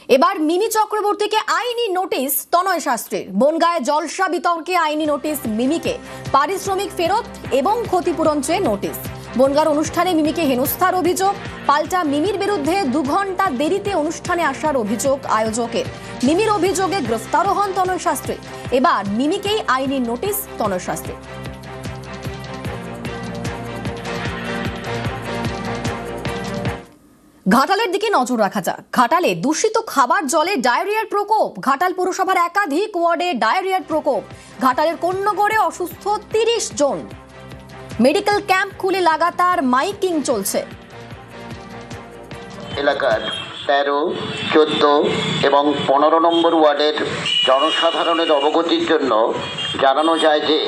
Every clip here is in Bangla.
এবার মিমি চক্রবর্তীকে আইনি নোটিশ তনয় শাস্ত্রীর। বনগাঁয় জলসা বিতর্কে আইনি নোটিশ মিমিকে, পারিশ্রমিক ফেরত এবং ক্ষতিপূরণ চেয়ে নোটিশ। বনগাঁর অনুষ্ঠানে মিমিকে হেনস্থার অভিযোগ, পাল্টা মিমির বিরুদ্ধে 2 ঘন্টা দেরিতে অনুষ্ঠানে আসার অভিযোগ আয়োজকের। মিমির অভিযোগে গ্রেফতারও হন তনয় শাস্ত্রী। এবার মিমিকেই আইনি নোটিশ তনয় শাস্ত্রী। ঘাটালের দিকে নজর রাখা যাক। ঘাটালে দূষিত খাবার জলে ডায়রিয়ার প্রকোপ। ঘাটাল পুরসভার একাধিক ওয়ার্ডে ডায়রিয়ার প্রকোপ। ঘাটালের কোন্নগরে অসুস্থ 30 জন। মেডিকেল ক্যাম্প খুলে লাগাতার মাইকিং চলছে। এলাকার 13, 14 এবং 15 নম্বর ওয়ার্ডের জনসাধারণের অবগতির জন্য জানানো যায় যে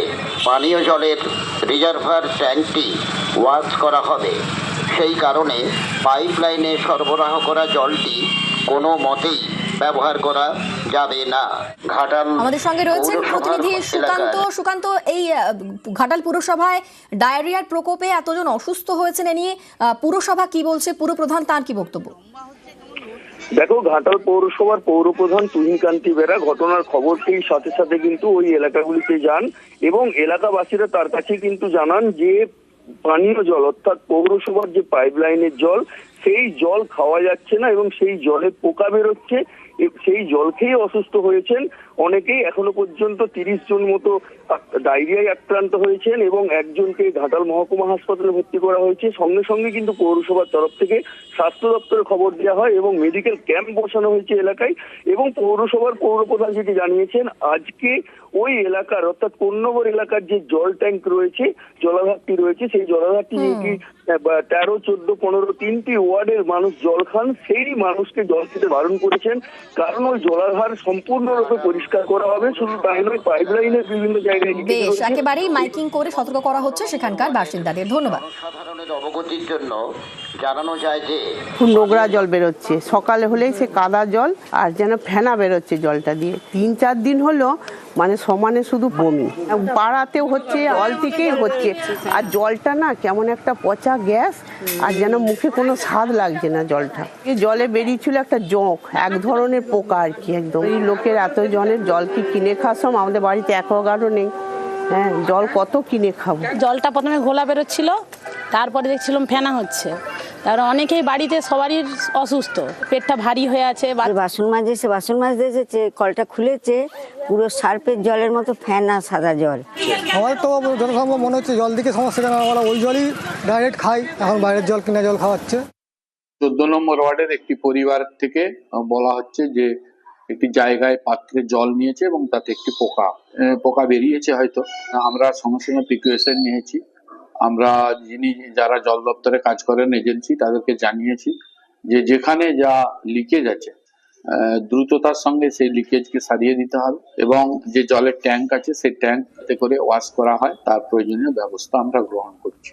পানীয় জলের রিজার্ভার ট্যাঙ্কটি ওয়াশ করা হবে। সেই কারণে পাইপলাইনে সরবরাহ করা জলটি কোনো মতেই ব্যবহার করা যাবে না। ঘাটাল আমাদের সঙ্গে রয়েছেন প্রতিনিধি সুকান্ত। এই ঘাটাল পুরসভায় ডায়রিয়ার প্রকোপে এতজন অসুস্থ হয়েছেন, এ নিয়ে পুরসভা কি বলছে, পুরপ্রধান তার কি বক্তব্য? দেখো, ঘাটাল পৌরসভার পৌরপ্রধান তুহিনকান্তি বেরা ঘটনার খবর পেয়ে সাথে সাথে কিন্তু ওই এলাকাগুলিতে যান এবং এলাকাবাসীরা তার কাছে কিন্তু জানান যে পানীয় জল অর্থাৎ পৌরসভার যে পাইপলাইনের জল, সেই জল খাওয়া যাচ্ছে না এবং সেই জলে পোকা বেরোচ্ছে। সেই জল খেয়ে অসুস্থ হয়েছেন অনেকেই। এখনো পর্যন্ত 30 জন মতো ডায়রিয়ায় আক্রান্ত হয়েছেন এবং একজনকে ঘাটাল মহকুমা হাসপাতালে ভর্তি করা হয়েছে। সঙ্গে সঙ্গে কিন্তু পৌরসভার তরফ থেকে স্বাস্থ্য দপ্তরে খবর দেওয়া হয় এবং মেডিকেল ক্যাম্প বসানো হয়েছে এলাকায়। এবং পৌরসভার পৌরপ্রধান যেটি জানিয়েছেন, আজকে ওই এলাকার অর্থাৎ কোন্নগর এলাকার যে জল ট্যাঙ্ক রয়েছে, জলাধারটি রয়েছে, সেই জলাধারটি যেটি 13, 14, 15 তিনটি ওয়ার্ডের মানুষ জল খান, সেই মানুষকে জল খেতে বারণ করেছেন। কারণ ওই জলাধার সম্পূর্ণরূপে পরিষ্কার করা হবে। শুধু তাই নয়, পাইপলাইনের বিভিন্ন জায়গায় বেশ একেবারেই মাইকিং করে সতর্ক করা হচ্ছে সেখানকার বাসিন্দাদের। ধন্যবাদ। সাধারণের অবগতির জন্য জানানো যায় যে খুব নোংরা জল বেরোচ্ছে, সকালে হলেই সে কাদা জল আর যেন ফেনা বেরোচ্ছে জলটা দিয়ে। 3-4 দিন হলো মানে সমানে শুধু বমি, পাড়াতেও হচ্ছে, জল থেকেই হচ্ছে। আর জলটা না কেমন একটা পচা গ্যাস, আর যেন মুখে কোনো স্বাদ লাগছে না জলটা। এই জলে বেরিয়েছিল একটা জোঁক, এক ধরনের পোকা আর কি। একদম এই লোকের এত জনের জল কি কিনে খাওয়ার সময়, আমাদের বাড়িতে অ্যাকোয়াগার্ডও নেই। হ্যাঁ, জল কত কিনে খাবো। জলটা প্রথমে ঘোলা বেরোচ্ছিল, তারপরে দেখছিলাম ফেনা হচ্ছে। তারপরে অনেকেই বাড়িতে সবারই অসুস্থ, পেটটা ভারী হয়ে আছে। বাসন মাজতে এসেছে, কলটা খুলেছে, পুরো সার্ফের জলের মতো ফেনা সাদা জল। আমার তো যথাসম্ভব মনে হচ্ছে জল দিকে সমস্যা, কেন আমরা ওই জলই ডাইরেক্ট খাই, এখন বাইরের জল কিনা জল খাওয়াচ্ছে। 14 নম্বর ওয়ার্ডের একটি পরিবার থেকে বলা হচ্ছে যে একটি জায়গায় পাত্রে জল নিয়েছে এবং তাতে একটি পোকা বেরিয়েছে হয়তো। আমরা সঙ্গে সঙ্গে প্রিকশন নিয়েছি। আমরা যারা জল দপ্তরে কাজ করেন এজেন্সি, তাদেরকে জানিয়েছি যে যেখানে যা লিকেজ আছে দ্রুততার সঙ্গে সেই লিকেজকে সারিয়ে দিতে হবে এবং যে জলের ট্যাঙ্ক আছে সেই ট্যাঙ্ক করে ওয়াশ করা হয়, তার প্রয়োজনীয় ব্যবস্থা আমরা গ্রহণ করছি।